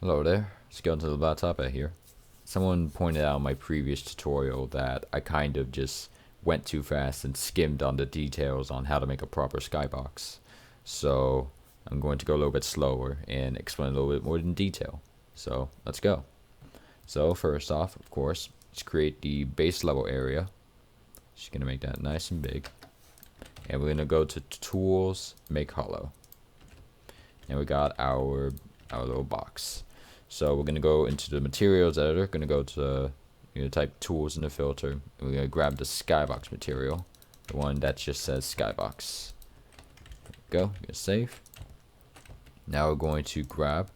Hello there, Skeleton of the Laptop here. Someone pointed out in my previous tutorial that I kind of just went too fast and skimmed on the details on how to make a proper skybox. So I'm going to go a little bit slower and explain a little bit more in detail. So let's go. So first off, of course, let's create the base level area. Just gonna make that nice and big. And we're gonna go to Tools, Make Hollow. And we got our little box. So we're gonna go into the materials editor, gonna go to type tools in the filter, and we're gonna grab the skybox material, the one that just says skybox. Go, gonna save. Now we're going to grab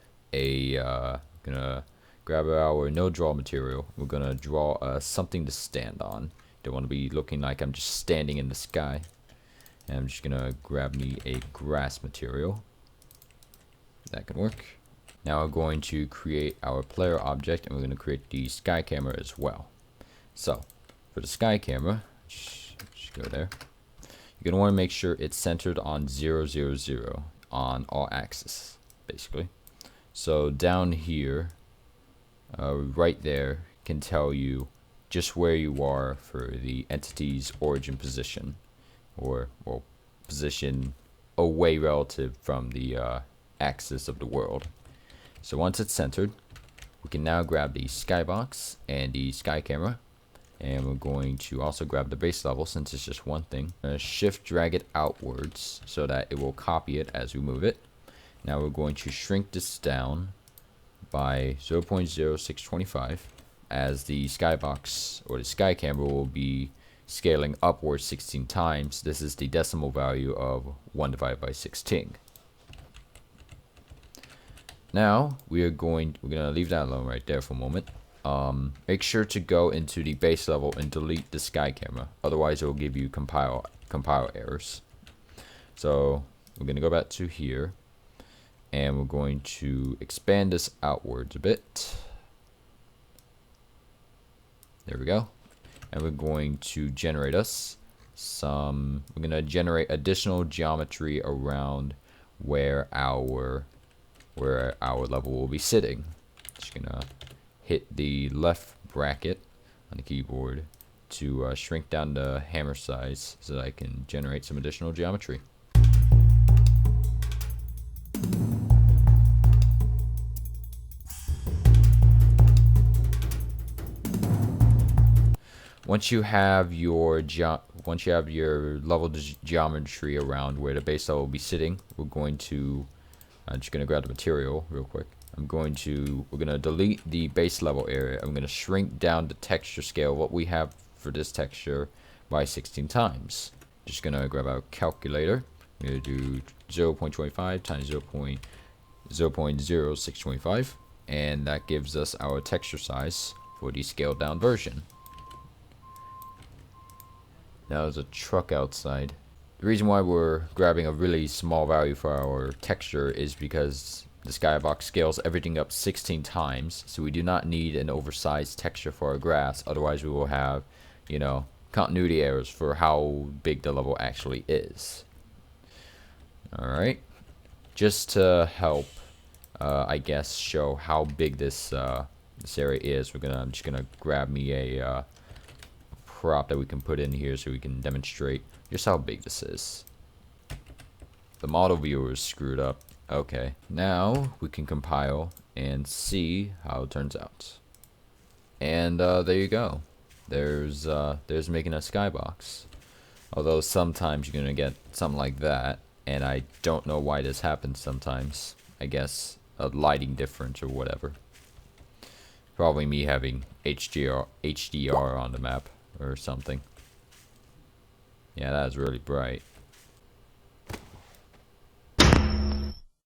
our no draw material. We're gonna draw something to stand on. Don't want to be looking like I'm just standing in the sky. And I'm just gonna grab me a grass material. That can work. Now we're going to create our player object, and we're going to create the sky camera as well. So for the sky camera, just go there. You're going to want to make sure it's centered on 0, 0, 0 on all axes, basically. So down here, right there, can tell you just where you are for the entity's origin position, or well, position away relative from the axis of the world. So once it's centered, we can now grab the skybox and the sky camera, and we're going to also grab the base level since it's just one thing. Shift drag it outwards so that it will copy it as we move it. Now we're going to shrink this down by 0.0625 as the skybox or the sky camera will be scaling upwards 16 times. This is the decimal value of 1 divided by 16. Now we're gonna leave that alone right there for a moment. Make sure to go into the base level and delete the sky camera, otherwise it will give you compile errors. So we're gonna go back to here, and we're going to expand this outwards a bit. There we go. And we're going to generate we're gonna generate additional geometry around where our level will be sitting. Just gonna hit the left bracket on the keyboard to shrink down the hammer size so that I can generate some additional geometry. Once you have your level geometry around where the base level will be sitting, I'm just gonna grab the material real quick. We're gonna delete the base level area. I'm gonna shrink down the texture scale, what we have for this texture, by 16 times. Just gonna grab our calculator. We're gonna do 0.25 times 0.0625, and that gives us our texture size for the scaled down version. Now there's a truck outside. The reason why we're grabbing a really small value for our texture is because the skybox scales everything up 16 times, so we do not need an oversized texture for our grass. Otherwise we will have, continuity errors for how big the level actually is. Alright, just to help, I guess, show how big this area is, I'm just gonna grab me a prop that we can put in here so we can demonstrate just how big this is. The model viewer is screwed up. Okay, now we can compile and see how it turns out. And there you go. There's making a skybox. Although sometimes you're gonna get something like that, and I don't know why this happens sometimes. I guess a lighting difference or whatever. Probably me having HDR on the map or something. Yeah, that is really bright.